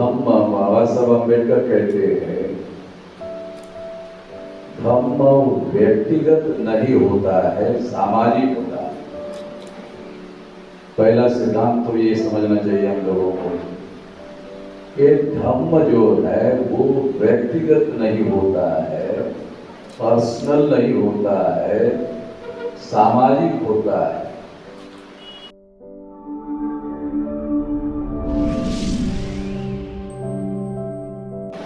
धम्म बाबा साहब अम्बेडकर कहते हैं, धम्म व्यक्तिगत नहीं होता है, सामाजिक होता है। पहला सिद्धांत तो ये समझना चाहिए हम लोगों को कि धम्म जो है वो व्यक्तिगत नहीं होता है, पर्सनल नहीं होता है, सामाजिक होता है।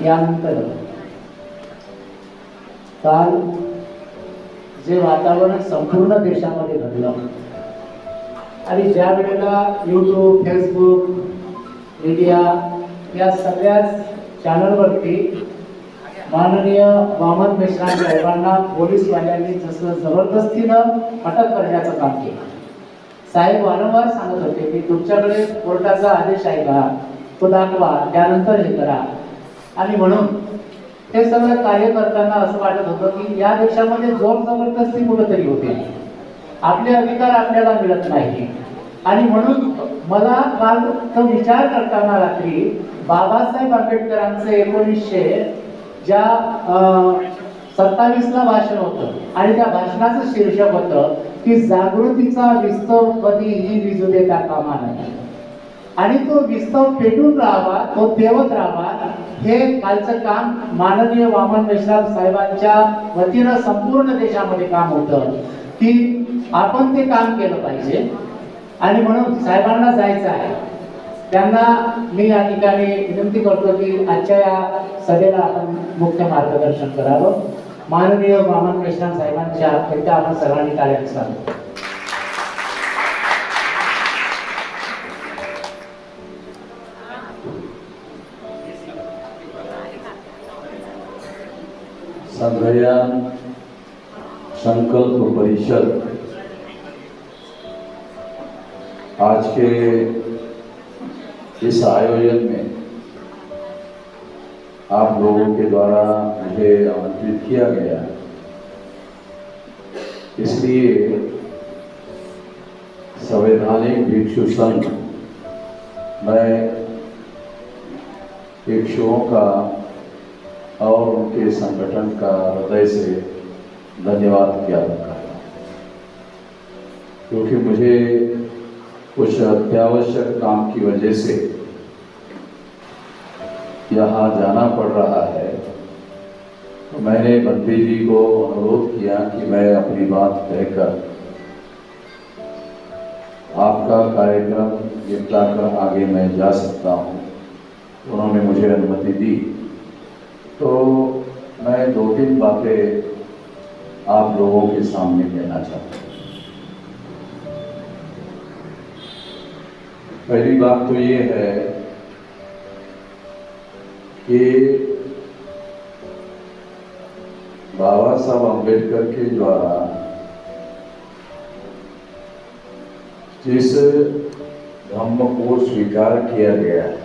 यानंतर काल जे वातावरण संपूर्ण देशामध्ये घडलं आणि ज्या वेळेला यूट्यूब, फेसबुक, मीडिया या सगळ्याच चॅनलवरती माननीय वामन मेश्राम साहेबांना पोलीसवाल्यांनी जसं जबरदस्तीनं अटक करण्याचं काम केलं। साहेब वारंवार सांगत होते की तुमच्याकडे कोर्टाचा आदेश आहे का, तो दाखवा, त्यानंतर हे करा। आणि म्हणून हे सगळं कार्य करताना असं वाटत होतं की या देशामध्ये जोर जबरदस्ती कुठेतरी होते, आपले अधिकार आपल्याला मिळत नाही। आणि म्हणून मला काल तो विचार करताना रात्री बाबासाहेब आंबेडकरांचं 1927 ला भाषण होतं आणि त्या भाषणाचं शीर्षक होतं की जागृतीचा विस्तव कधीही विजू देता कामा नये आणि तो विस्तव पेटून राहावा, तो तेवत राहावा। हे कालचं काम माननीय वामन मेश्राम साहेबांच्या वतीनं संपूर्ण देशामध्ये काम होतं की आपण ते काम केलं पाहिजे। आणि म्हणून साहेबांना जायचं आहे, त्यांना मी या ठिकाणी विनंती करतो की आजच्या या सभेला आपण मुख्य मार्गदर्शन करावं। माननीय वामन मेश्राम साहेबांच्या एकदा आपण सर्वांनी टाळ्या वाजवाव्या। संघयान संकल्प परिषद आज के इस आयोजन में आप लोगों के द्वारा मुझे आमंत्रित किया गया, इसलिए संवैधानिक भिक्षु संघ मैं भिक्षुओं का और उनके संगठन का हृदय से धन्यवाद ज्ञापन करता हूँ, क्योंकि मुझे कुछ अत्यावश्यक काम की वजह से यहाँ जाना पड़ रहा है। तो मैंने बंदी जी को अनुरोध किया कि मैं अपनी बात कहकर आपका कार्यक्रम निपटा कर आगे मैं जा सकता हूँ। उन्होंने मुझे अनुमति दी, तो मैं 2-3 बातें आप लोगों के सामने कहना चाहता हूँ। पहली बात तो ये है कि बाबा साहब अम्बेडकर के द्वारा जिस धम्म को स्वीकार किया गया है,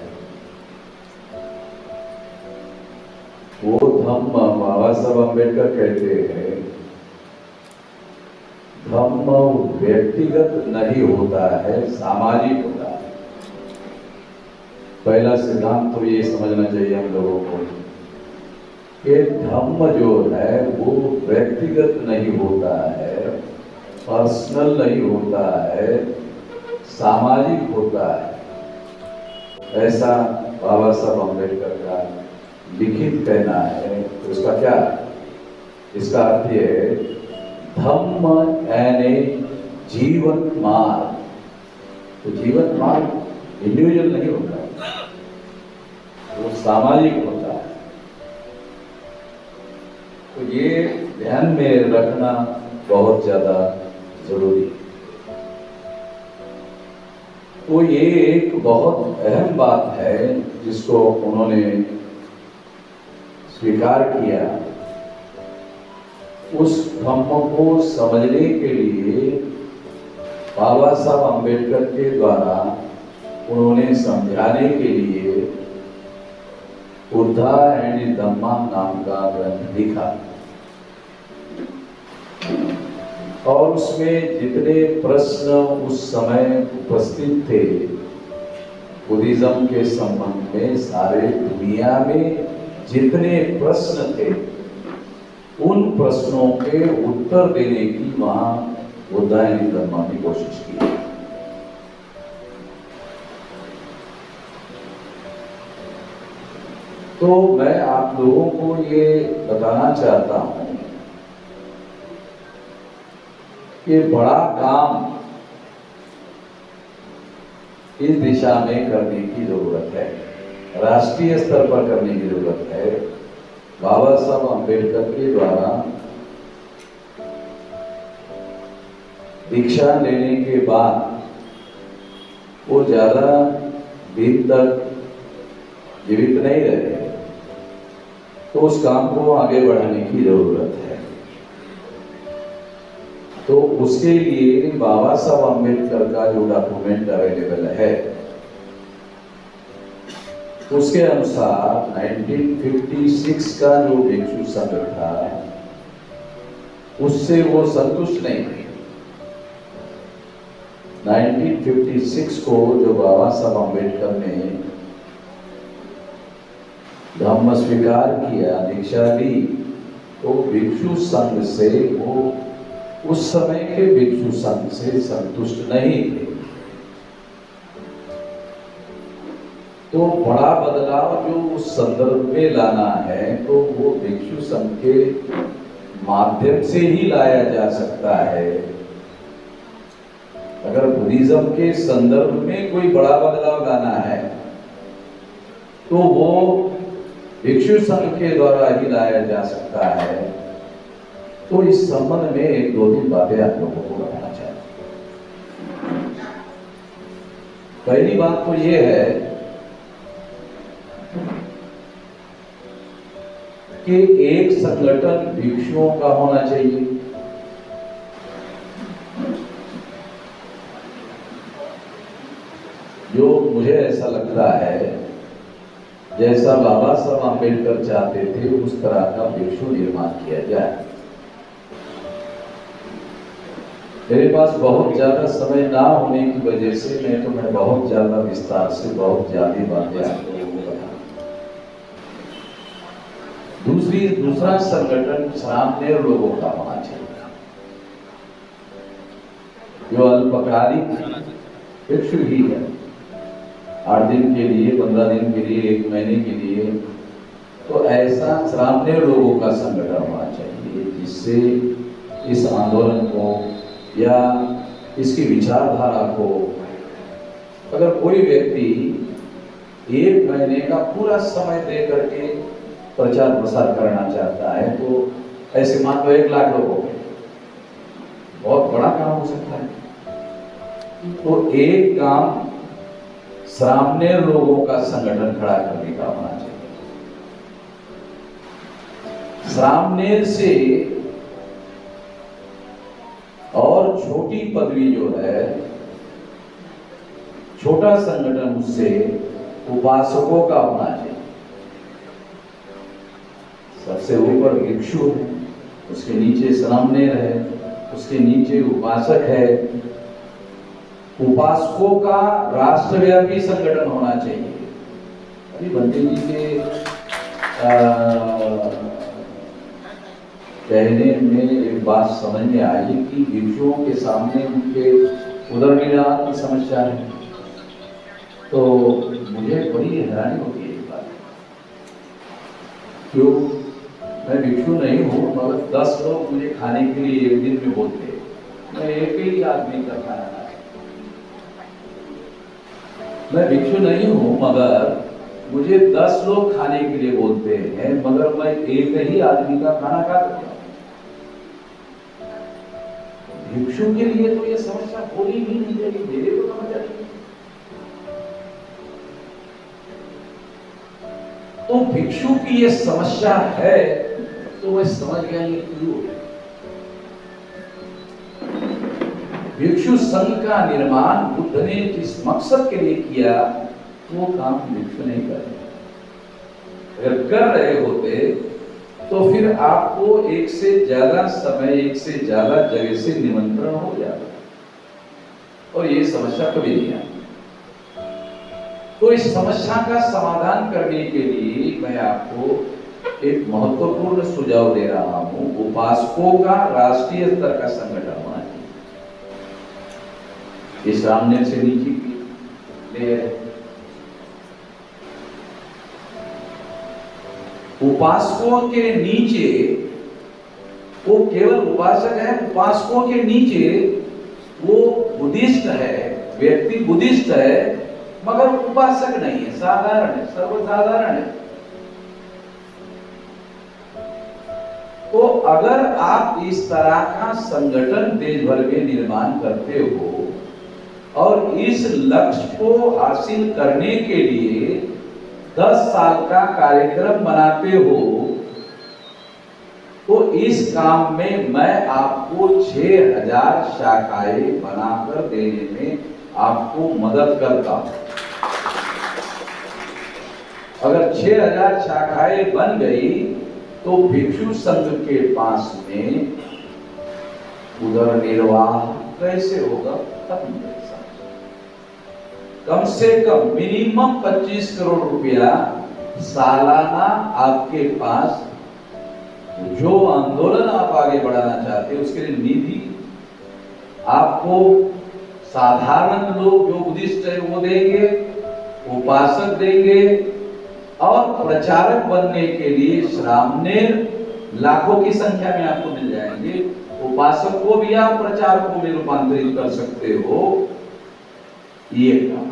वो धम्म बाबा साहब अम्बेडकर कहते हैं, धम्म व्यक्तिगत नहीं होता है, सामाजिक होता है। पहला सिद्धांत तो ये समझना चाहिए हम लोगों को कि धम्म जो है वो व्यक्तिगत नहीं होता है, पर्सनल नहीं होता है, सामाजिक होता है। ऐसा बाबा साहब अम्बेडकर का लिखित कहना है। तो इसका क्या, इसका अर्थ ये है धम्म यानी जीवन मार्ग। तो जीवन मार्ग इंडिविजुअल नहीं होता है, वो सामाजिक होता है। तो ये ध्यान में रखना बहुत ज्यादा जरूरी है। तो ये एक बहुत अहम बात है जिसको उन्होंने स्वीकार किया। उस धम्म को समझने के लिए बाबा साहब अम्बेडकर के द्वारा उन्होंने समझाने के लिए बुद्धा एंड धम्मा नाम का ग्रंथ लिखा, और उसमें जितने प्रश्न उस समय उपस्थित थे बुद्धिज्म के संबंध में सारे दुनिया में जितने प्रश्न थे उन प्रश्नों के उत्तर देने की वहां बुद्धायनी धर्म ने कोशिश की। तो मैं आप लोगों को ये बताना चाहता हूं कि बड़ा काम इस दिशा में करने की जरूरत है, राष्ट्रीय स्तर पर करने की जरूरत है। बाबा साहब अम्बेडकर के द्वारा दीक्षा लेने के बाद वो ज्यादा दिन तक जीवित नहीं रहे, तो उस काम को आगे बढ़ाने की जरूरत है। तो उसके लिए बाबा साहब अम्बेडकर का जो डॉक्यूमेंट अवेलेबल है उसके अनुसार 1956 का जो भिक्षु संघ था उससे वो संतुष्ट नहीं थे। 1956 को जो बाबा साहब अम्बेडकर ने धम्म स्वीकार किया, दीक्षा दी, तो भिक्षु संघ से वो उस समय के भिक्षु संघ से संतुष्ट नहीं थे। तो बड़ा बदलाव जो उस संदर्भ में लाना है तो वो भिक्षु संघ के माध्यम से ही लाया जा सकता है। अगर बुद्धिज्म के संदर्भ में कोई बड़ा बदलाव लाना है तो वो भिक्षु संघ के द्वारा ही लाया जा सकता है। तो इस संबंध में एक दो तीन बातें आप लोगों को बताना चाहता हूं। पहली बात तो ये है कि एक संगठन भिक्षुओं का होना चाहिए। जो मुझे ऐसा लगता है जैसा बाबा साहब अम्बेडकर चाहते थे उस तरह का भिक्षु निर्माण किया जाए। मेरे पास बहुत ज्यादा समय ना होने की वजह से मैं बहुत ज्यादा विस्तार से बहुत ज्यादा बातें आप लोगों को बता। दूसरा संगठन सामने लोगों का होना चाहिए जो अल्पकालिक भिक्षु ही है, 8 दिन के लिए, 15 दिन के लिए, 1 महीने के लिए। तो ऐसा सामने लोगों का संगठन होना चाहिए जिससे इस आंदोलन को या इसकी विचारधारा को अगर कोई व्यक्ति 1 महीने का पूरा समय दे करके प्रचार प्रसार करना चाहता है तो ऐसे मान लो 1 लाख लोगों के बहुत बड़ा काम हो सकता है। तो एक काम सामने लोगों का संगठन खड़ा करने का होना चाहिए। सामने से और छोटी पदवी जो है, छोटा संगठन, उससे उपासकों का होना चाहिए। सबसे ऊपर भिक्षु है, उसके नीचे सामनेर है, उसके नीचे उपासक है। उपासकों का राष्ट्रव्यापी संगठन होना चाहिए। अभी बंटी जी के कहने में एक बात समझ में आई कि भिक्षुओं के सामने उनके उदरनिर्वाह की समस्या है। तो मुझे बड़ी हैरानी होती है इस बात। क्यों? मैं भिक्षु नहीं हूँ मगर 10 लोग मुझे खाने के लिए 1 दिन में बोलते हैं, मैं एक ही आदमी का खाना खाया। मैं भिक्षु नहीं हूँ मगर मुझे 10 लोग खाने के लिए बोलते हैं मगर मैं एक ही आदमी का खाना खा सकता हूँ। भिक्षु के लिए तो ये समस्या होनी ही नहीं चाहिए, मेरे को समझ आती। तो भिक्षु की ये समस्या है तो मैं समझ गया ये क्यों है। भिक्षु संघ का निर्माण बुद्ध ने जिस मकसद के लिए किया वो काम भिक्षु नहीं कर रहे। अगर कर रहे होते तो फिर आपको एक से ज्यादा समय, एक से ज्यादा जगह से निमंत्रण हो जाता और ये समस्या कभी नहीं आई। तो इस समस्या का समाधान करने के लिए मैं आपको एक महत्वपूर्ण सुझाव दे रहा हूं। उपासकों का राष्ट्रीय स्तर का संगठन होना चाहिए। इस रामनेर से नीचे की लेयर, उपासकों के नीचे वो केवल उपासक है, उपासकों के नीचे वो बुद्धिस्ट है, व्यक्ति बुद्धिस्ट है मगर उपासक नहीं है, साधारण है, सर्वसाधारण है। तो अगर आप इस तरह का संगठन देश भर में निर्माण करते हो और इस लक्ष्य को हासिल करने के लिए 10 साल का कार्यक्रम बनाते हो, तो इस काम में मैं आपको 6000 शाखाएं बनाकर देने में आपको मदद करता हूं। अगर 6000 शाखाएं बन गई तो भिक्षु संघ के पास में उदर निर्वाह कैसे होगा? कम से कम मिनिमम 25 करोड़ रुपया सालाना आपके पास जो आंदोलन आप आगे बढ़ाना चाहते हैं उसके लिए निधि आपको साधारण लोग जो बुद्धिस्ट है वो देंगे, उपासक देंगे और प्रचारक बनने के लिए श्रामनेर लाखों की संख्या में आपको मिल जाएंगे। उपासक को भी आप प्रचारकों में रूपांतरित कर सकते हो। ये काम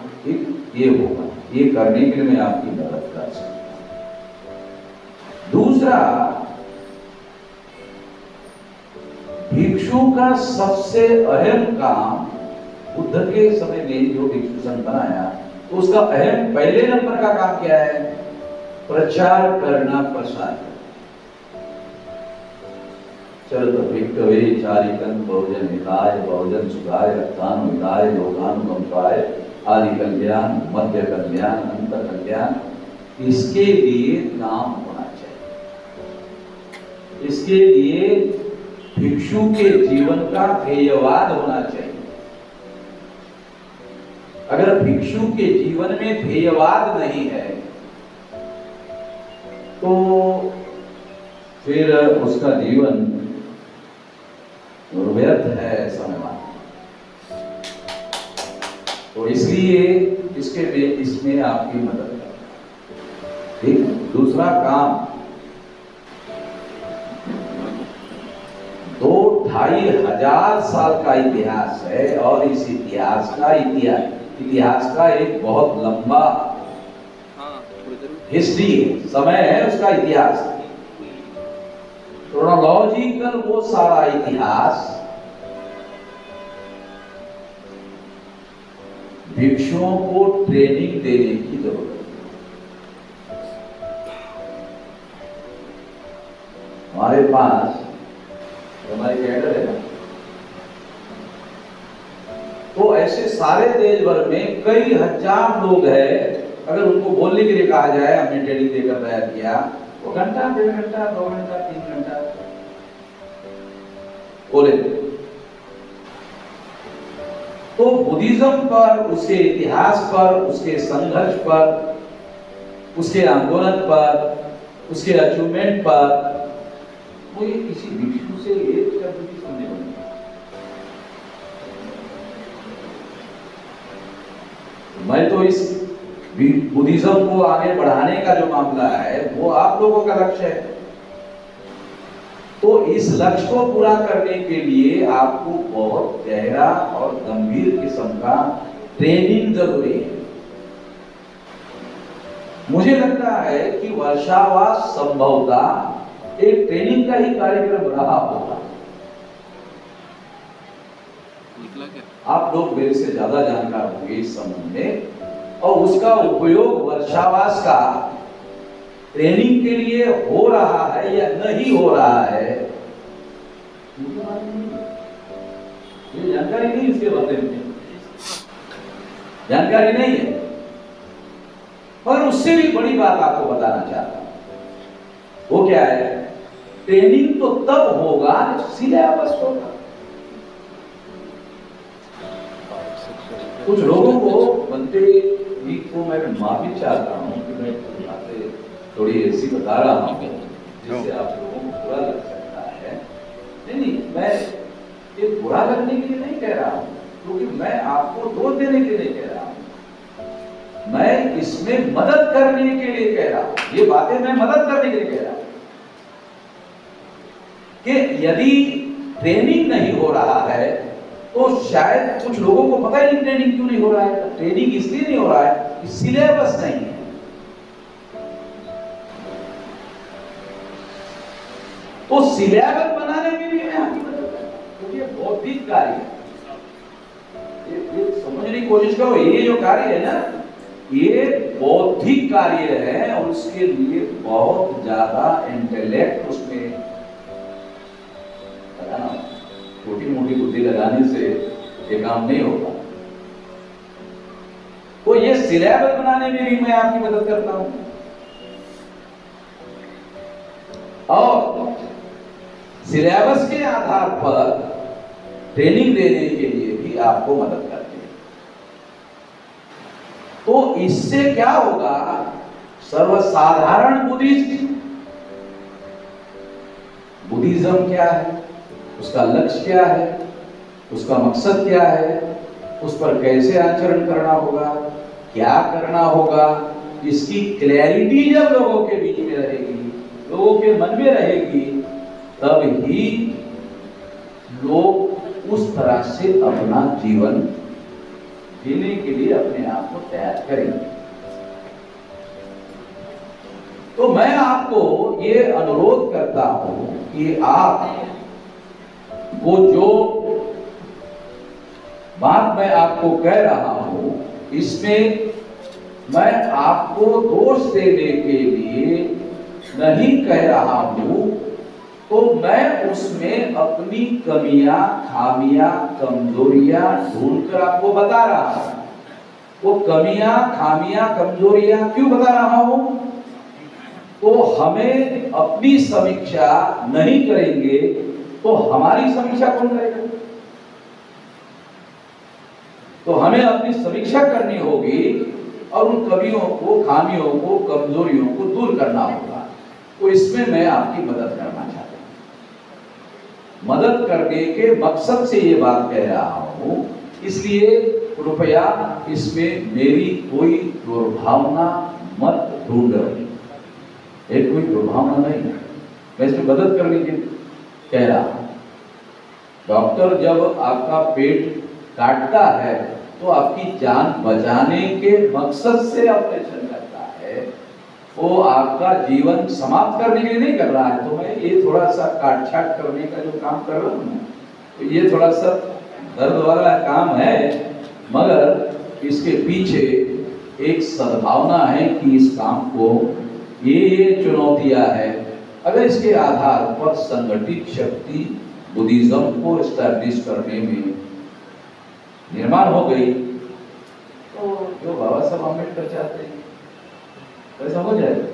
ये होगा, ये करने के लिए मैं आपकी मदद कर सकता हूं। दूसरा, भिक्षु का सबसे अहम काम बुद्ध के समय में जो भिक्षु संघ बनाया तो उसका अहम पहले नंबर का काम क्या है? प्रचार करना, प्रसार। चलो भिक्षवे चारिकं बहुजन हिताय बहुजन सुखाय रत्तानु हिताय लोकानुकंपाय आदि कल्याण, मध्य कल्याण, अंत कल्याण, इसके लिए काम होना चाहिए। इसके लिए भिक्षु के जीवन का ध्येयवाद होना चाहिए। अगर भिक्षु के जीवन में ध्येयवाद नहीं है तो फिर उसका जीवन व्यर्थ है, ऐसा मानता। तो इसलिए इसमें आपकी मदद है। ठीक। दूसरा काम, 2-2,500 साल का इतिहास है और इस इतिहास का एक बहुत लंबा हिस्ट्री है, समय है उसका इतिहास। क्रोनोलॉजिकल वो सारा इतिहास भिक्षुओं को ट्रेनिंग देने की जरूरत है। हमारे पास हमारी कैडर है ना, तो ऐसे सारे देश भर में कई हजार लोग हैं। अगर उनको बोलने के लिए कहा जाए हमने ट्रेनिंग देकर तैयार किया, वो घंटा, 1.5 घंटा, 2 घंटा, 3 घंटा बोले। तो बुद्धिज्म पर, उसके इतिहास पर, उसके संघर्ष पर, उसके आंदोलन पर, उसके अचीवमेंट पर वो ये किसी भिक्षु से एक शब्द भी सुनने वाले। मैं तो इस बुद्धिज्म को आगे बढ़ाने का जो मामला है वो आप लोगों का लक्ष्य है। तो इस लक्ष्य को पूरा करने के लिए आपको बहुत गहरा और गंभीर किस्म का ट्रेनिंग जरूरी है। मुझे लगता है कि वर्षावास संभवतः एक ट्रेनिंग का ही कार्यक्रम रहा होगा। आप लोग मेरे से ज्यादा जानकार होंगे इस संबंध में, और उसका उपयोग वर्षावास का ट्रेनिंग के लिए हो रहा है या नहीं हो रहा है, ये जानकारी नहीं, इसके बारे में जानकारी नहीं है। और उससे भी बड़ी बात आपको बताना चाहता हूं, वो क्या है? ट्रेनिंग तो तब होगा जब सिलेबस होगा। कुछ लोगों को बनते ही को मैं माफी चाहता हूँ कि मैं बातें थोड़ी ऐसी बता रहा हूँ जिससे आप लोगों को बुरा लग सकता है। नहीं, मैं ये बुरा लगने के लिए नहीं कह रहा हूँ, क्योंकि मैं आपको दोष देने के लिए कह रहा हूँ, मैं इसमें मदद करने के लिए कह रहा हूँ। ये बातें मैं मदद करने के लिए कह रहा हूँ कि यदि ट्रेनिंग नहीं हो रहा है तो शायद कुछ लोगों को पता ही नहीं ट्रेनिंग क्यों नहीं हो रहा है। ट्रेनिंग इसलिए नहीं हो रहा है कि सिलेबस नहीं है। तो सिलेबस बनाने में भी मैं आपकी मदद करता हूं, क्योंकि ये बौद्धिक कार्य है। ये समझने की कोशिश करो, ये जो कार्य है ना, ये बौद्धिक कार्य है और उसके लिए बहुत ज्यादा इंटेलेक्ट उसमें लगाना, छोटी मोटी बुद्धि लगाने से ये काम नहीं होगा। तो ये सिलेबस बनाने में भी मैं आपकी मदद करता हूं और सिलेबस के आधार पर ट्रेनिंग देने के लिए भी आपको मदद करते हैं। तो इससे क्या होगा, सर्वसाधारण बुद्धिज्म क्या है, उसका लक्ष्य क्या है, उसका मकसद क्या है, उस पर कैसे आचरण करना होगा, क्या करना होगा, इसकी क्लैरिटी जब लोगों के बीच में रहेगी, लोगों के मन में रहेगी, तब ही लोग उस तरह से अपना जीवन जीने के लिए अपने आप को तैयार करेंगे। तो मैं आपको ये अनुरोध करता हूं कि आप वो जो बात मैं आपको कह रहा हूं, इसमें मैं आपको दोष देने के लिए नहीं कह रहा हूं, तो मैं उसमें अपनी कमियां, खामियां, कमजोरियां ढूंढकर आपको बता रहा हूं। वो कमियां, खामियां, कमजोरियां क्यों बता रहा हूं? तो हमें अपनी समीक्षा नहीं करेंगे तो हमारी समीक्षा कौन करेगा? तो हमें अपनी समीक्षा करनी होगी और उन कमियों को, खामियों को, कमजोरियों को दूर करना होगा। तो इसमें मैं आपकी मदद करना चाहता हूं। मदद करने के मकसद से ये बात कह रहा हूं, इसलिए कृपया इसमें मेरी कोई दुर्भावना मत ढूंढो। एक कोई दुर्भावना नहीं है, मैं इसमें मदद करने के कह रहा हूं। डॉक्टर जब आपका पेट काटता है तो आपकी जान बचाने के मकसद से ऑपरेशन करता है, वो आपका जीवन समाप्त करने के लिए नहीं कर रहा है। तो मैं ये थोड़ा सा काट छाट करने का जो काम कर रहा हूँ, तो ये थोड़ा सा दर्द वाला काम है, मगर इसके पीछे एक सद्भावना है कि इस काम को ये चुनौतियां है, अगर इसके आधार पर संगठित शक्ति बुद्धिज्म को एस्टैब्लिश करने में निर्माण हो गई, तो जो बाबा साहब अम्बेडकर चाहते हैं वैसा हो जाएगा।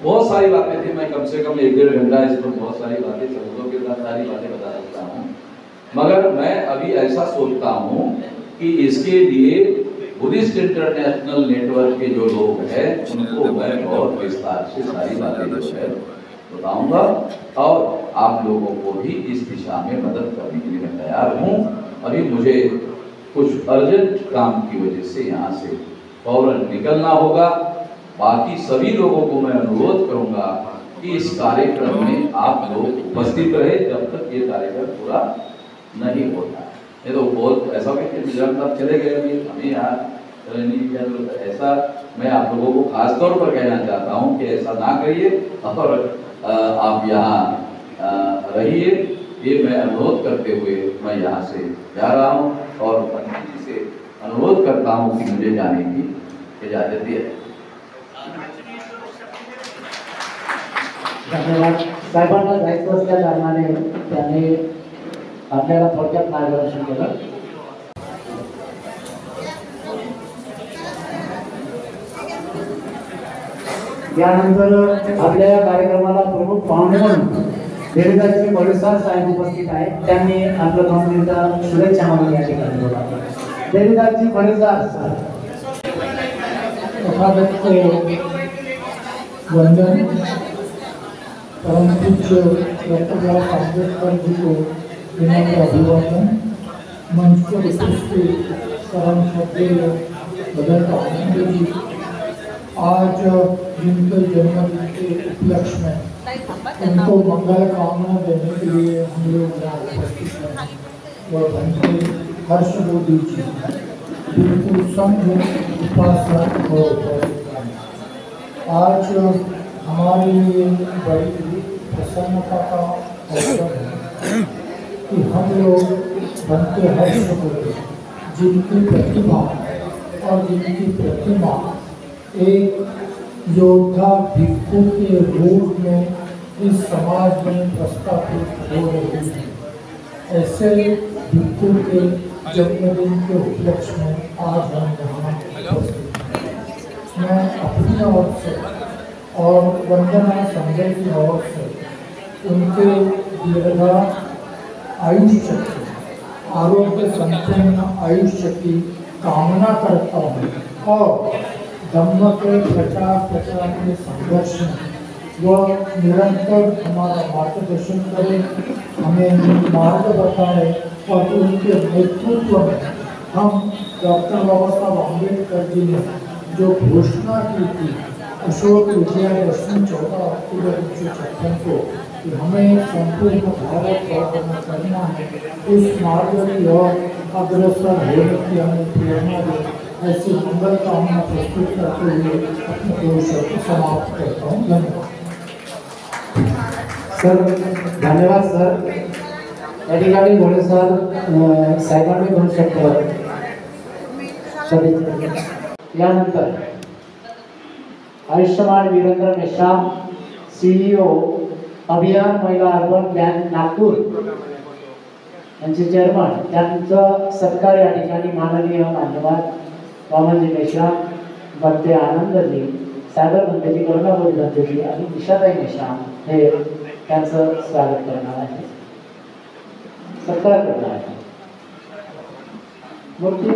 बहुत सारी बातें थी, मैं कम से कम 1-1.5 घंटा इस पर बहुत सारी बातें, शब्दों के साथ सारी बातें बता सकता हूँ, मगर मैं अभी ऐसा सोचता हूँ कि इसके लिए बुद्धिस्ट इंटरनेशनल नेटवर्क के जो लोग हैं उनको मैं बहुत विस्तार से सारी बातें जो है बताऊंगा और आप लोगों को भी इस दिशा में मदद करने के लिए मैं तैयार हूँ। अभी मुझे कुछ अर्जेंट काम की वजह से यहाँ से फौरन निकलना होगा। बाकी सभी लोगों को मैं अनुरोध करूंगा कि इस कार्यक्रम में आप लोग उपस्थित रहे जब तक ये कार्यक्रम पूरा नहीं होता है। ये तो बहुत ऐसा साहब चले गए, अभी हमें यहाँ नहीं किया, तो ऐसा मैं आप लोगों को खास तौर पर कहना चाहता हूँ कि ऐसा ना करिए और आप यहाँ रहिए। ये मैं अनुरोध करते हुए मैं यहाँ से जा रहा हूँ और पंडित जी से अनुरोध करता हूँ कि मुझे जाने की इजाजत दिए। धन्यवाद। साहेबांना जायचं असल्या कारणाने त्यांनी आपल्याला थोडक्यात मार्गदर्शन केलं। यानंतर आपल्या कार्यक्रमाला प्रमुख पाहुणे म्हणून देवीदासजी मोरेसार साहेब उपस्थित आहेत, त्यांनी आपलं 2 मिनिटं शुभेच्छा म्हणून या ठिकाणी बोलावं. देवीदासजी मोरेसार साहेब. वंदन परम पूज्य डॉक्टर बाबासाहेब आंबेडकर जी को विनम्र अभिवादन. मंच पर उपस्थित परम श्रद्धेय बदल आनंद जी, आज जिनके जन्मदिन के उपलक्ष्य में उनको मंगल कामना देने के लिए हम लोग यहाँ उपस्थित हैं. वह भंते हर्ष मोदी जी बिल्कुल संघ उपासक और उपस्थित हैं. आज हमारे लिए बड़ी प्रसन्नता का अवसर है कि हम लोग बनते हर्ष को जिनकी प्रतिभा और जिनकी प्रतिमा एक योद्धा भिक्षु के रूप में इस समाज में प्रस्तावित हो रही है, ऐसे भिक्षु के जन्मदिन के उपलक्ष्य में आज हम यहाँ उपस्थित हैं. मैं अपनी ओर से और वंदना संजय की ओर से उनके दीर्घा आयुष्य की, आरोग्य संपन्न आयुष्य की कामना करता हूँ और धम्म के प्रचार प्रसार के संघर्ष में वह निरंतर हमारा मार्गदर्शन करे, हमें मार्ग बताए और उनके नेतृत्व में हम डॉक्टर बाबा साहब आम्बेडकर जी ने जो घोषणा की थी अशोक विजयादशमी 14 अक्टूबर 1956 को कि हमें संपूर्ण भारत परिक्रमा करना है, उस मार्ग की ओर अग्रसर होने की हमें प्रेरणा दे, ऐसी मंगल कामना प्रस्तुत करते हुए अपने 2 शब्द समाप्त करता हूँ. धन्यवाद सर. धन्यवाद सर. या ठिकाणी घोडे सर साहेबांनी म्हणू शकतो. यानंतर आयुष्यमान वीरेंद्र मेश्राम, CEO अभियान महिला अर्बन बँक नागपूर यांचे चेअरमन, त्यांचा सत्कार या ठिकाणी माननीय मान्यवर वामनजी मेश्राम, बनते आनंदजी, सागर बनतेजी, करुणाबोधी बनतेजी आणि निशाताई मेश्राम हे त्यांचं स्वागत करणार आहे, सत्कार करणार आहे. मूर्ती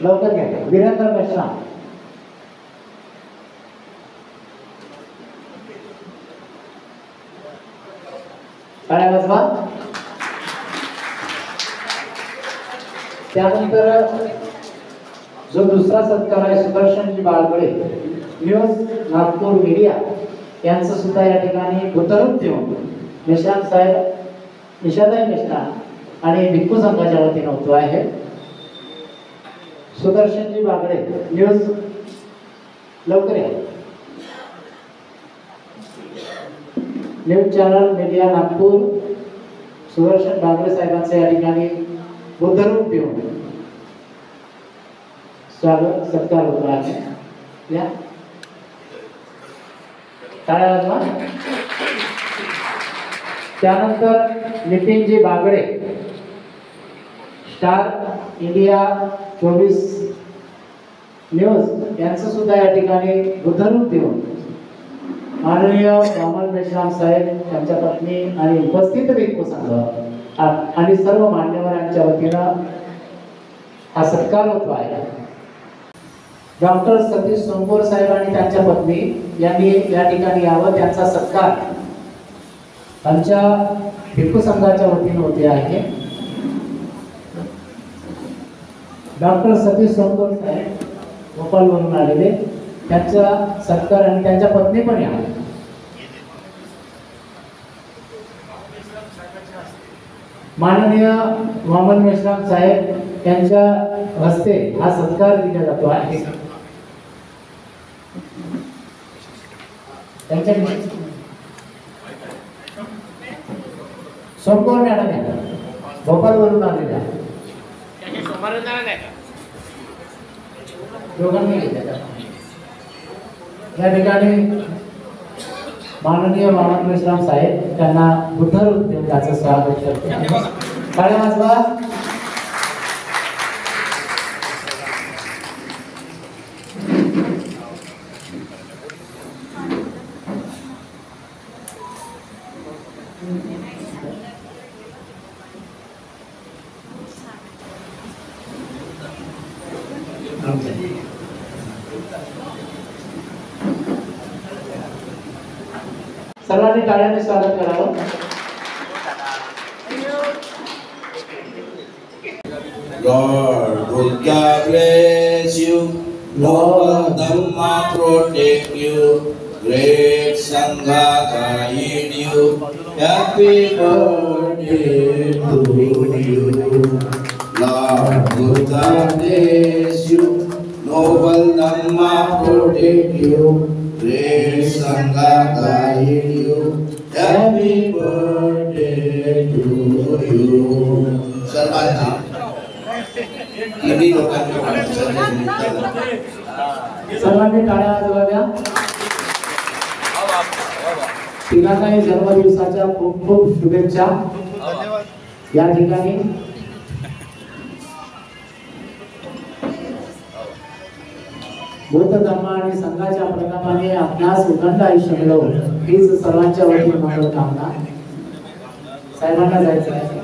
लवकर घ्या. वीरेंद्र मेश्राम. टाळ्या वाजवा. त्यानंतर जो दुसरा सत्कार आहे सुदर्शनजी बाळगडे, न्यूज नागपूर मीडिया, यांचं सुद्धा या ठिकाणी उतरून देऊन मेश्राम साहेब, निशाताई मेश्राम आणि भिक्खू संघाच्या वतीने होतो आहे. सुदर्शनजी बागडे, न्यूज लवकर या. News channel media Nagpur, Sudarshan Bagde साहेबांचे या ठिकाणी बुद्धरूप देऊन स्वागत सत्कार होतो आहे. या टाळ्या वाजवा. त्यानंतर Nitinji Bagde, star India 24 news, यांचं सुद्धा या ठिकाणी बुद्धरूप देऊन माननीय वामन मेश्राम साहेब, त्यांच्या पत्नी आणि उपस्थित भिक्खू संघ आणि सर्व मान्यवरांच्या वतीनं हा सत्कार होतो आहे. डॉक्टर सतीश सोमकोर साहेब आणि त्यांच्या पत्नी यांनी या ठिकाणी यावं, त्यांचा सत्कार आमच्या भिक्खू संघाच्या वतीने होते आहे. डॉक्टर सतीश सोमकोर साहेब भोपाळवरून आलेले, त्यांचा सत्कार आणि त्यांच्या पत्नी पण या. माननीय वामन मेश्राम साहेब यांच्या हस्ते हा सत्कार दिला जातो आहे. त्यांच्या सोमकोर मॅडम या भोपाळवरून आलेल्या, दोघांनी या ठिकाणी माननीय वामन मेश्राम साहेब त्यांना बुद्धरूप देऊन त्याचं स्वागत करतो. टाळ्या वाजवा. सर्वांनी टाळ्याने स्वागत करावं. Lord Buddha bless you, Lord Dhamma protect you, great Sangha guide you, happy birthday to you. Lord Buddha bless you, noble Dhamma protect you, great Sangha guide you, happy birthday to you. Sarvati. किती लोकांनी सर्वांनी टाळ्या वाजवाव्या. तिघांनाही जन्मदिवसाच्या खूप खूप शुभेच्छा. या ठिकाणी बुद्ध धर्म आणि संघाच्या प्रणामाने आपणास उदंड आयुष्य मिळो हीच सर्वांच्या वतीने मंगल कामना. साहेबांना जायचं आहे.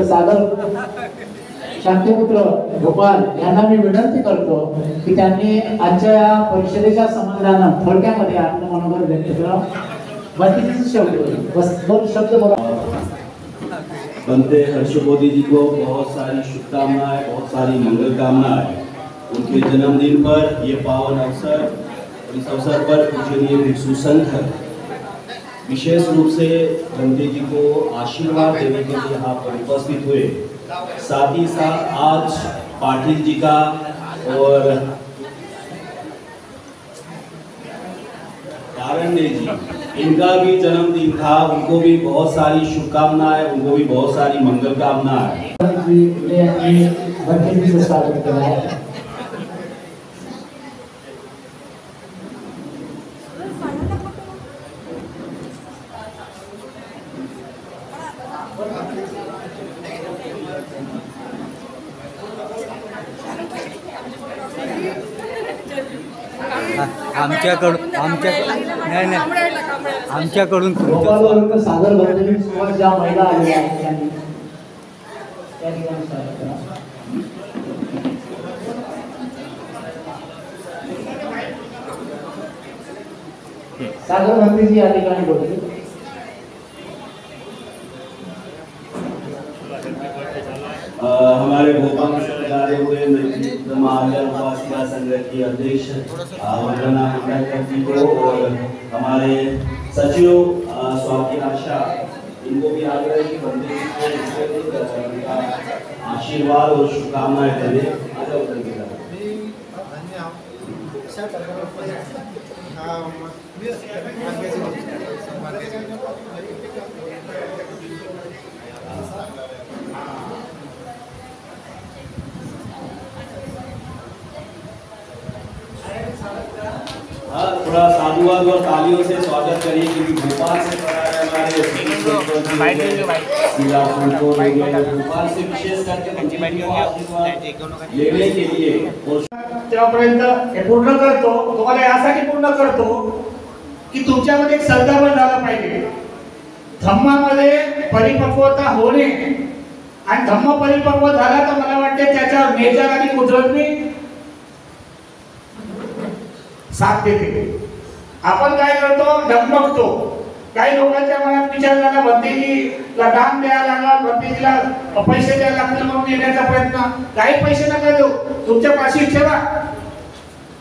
सागर शांतिपुत्र गोपाल यांना मी विनंती करतो की त्यांनी आजच्या या परिषदेच्या संबंधानं थोडक्यामध्ये आपलं मनोगत व्यक्त करावं. शब्द बोला. बनते हर्षबोधी जी को बहुत सारी शुभकामनाएं, बहुत सारी मंगल कामनाएं. उनके जन्मदिन पर ये पावन अवसर, इस अवसर पर पूजनीय भिक्षु संघ विशेष रूप से बंते जी को आशीर्वाद देने के लिए यहाँ पर उपस्थित हुए. साथ ही साथ आज पाटिल जी का और कारंडे जी, इनका भी जन्मदिन था. उनको भी बहुत सारी शुभकामनाएं, उनको भी बहुत सारी मंगल कामनाएं. आमच्याकडून गोपालवरून सागर भरलेली सोबत ज्या महिला आलेल्या आहेत त्यांनी त्या ठिकाणी स्वागत करा. सागर भरलेजी या ठिकाणी बोलते. हमारे भोपाल से पधारे हुए महाजन उपासिका संघ की अध्यक्ष वंदना मुंडकर जी को और हमारे सचिव स्वाति आशा, इनको भी आग्रह की बंदे को आशीर्वाद और शुभकामनाएं देने. थोड़ा साधुवाद और तालियों से स्वागत करिए क्योंकि भोपाल से हमारे भोपाल से विशेष करके लेने के लिए त्यापर्यंत हे पूर्ण करतो. तुम्हाला यासाठी पूर्ण करतो की तुमच्यामध्ये एक संदर्भ झाला पाहिजे. धम्मामध्ये परिपक्वता होणे आणि धम्म परिपक्व झाला तर मला वाटते त्याच्यावर नेचर आणि कुदरत मी साथ देते. आपण काय करतो, डगमगतो. काही लोकांच्या मनात विचार झाला भंतेजीला दान द्यायला लागला, भंतेजीला पैसे द्यायला लागतील म्हणून येण्याचा प्रयत्न. काही पैसे नका देऊ, तुमच्या पाशी ठेवा,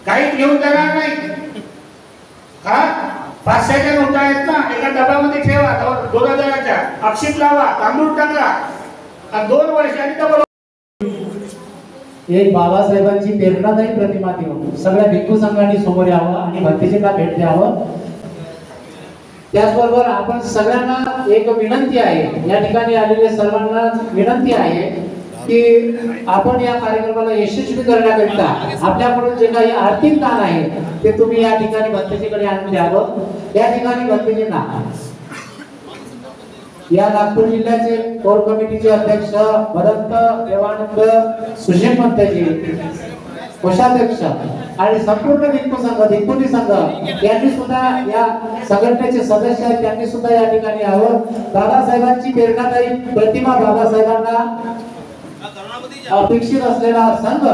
काही घेऊन जाणार नाही. हा 500च्या नोटा आहेत ना, एका डब्यामध्ये ठेवा, 2000च्या अक्षित लावा, तांदूळ टाका आणि 2 वर्षांनी डबल. एक बाबासाहेबांची प्रेरणादायी प्रतिमा देऊन सगळ्या भिक्खू संघांनी समोर यावं आणि भंतेजींना भेट द्यावं. त्याचबरोबर आपण सगळ्यांना एक विनंती आहे, या ठिकाणी आलेल्या सर्वांना विनंती आहे की आपण या कार्यक्रमाला यशस्वी करण्याकरिता आपल्याकडून जे काही आर्थिक दान आहे ते तुम्ही या ठिकाणी भंतेजीकडे आणून द्यावं. या ठिकाणी भंतेजींना या नागपूर जिल्ह्याचे कोर कमिटीचे अध्यक्ष भरत देवानंद सुशील भंतेजी, कोषाध्यक्ष आणि संपूर्ण भिक्खू संघ भिक्खुनी संघ यांनी सुद्धा या संघटनेचे सदस्य आहेत, त्यांनी सुद्धा या ठिकाणी यावं. बाबासाहेबांची प्रेरणादायी प्रतिमा बाबासाहेबांना अपेक्षित असलेला संघ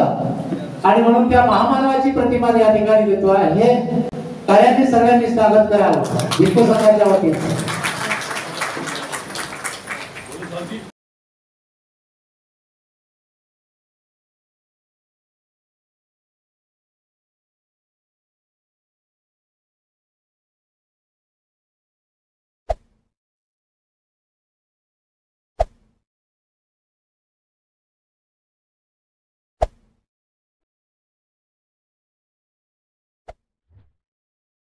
आणि म्हणून त्या महामानवाची प्रतिमा या ठिकाणी देतो आहे. हे कार्याने सगळ्यांनी स्वागत करावं भिक्खू संघाच्या वतीने.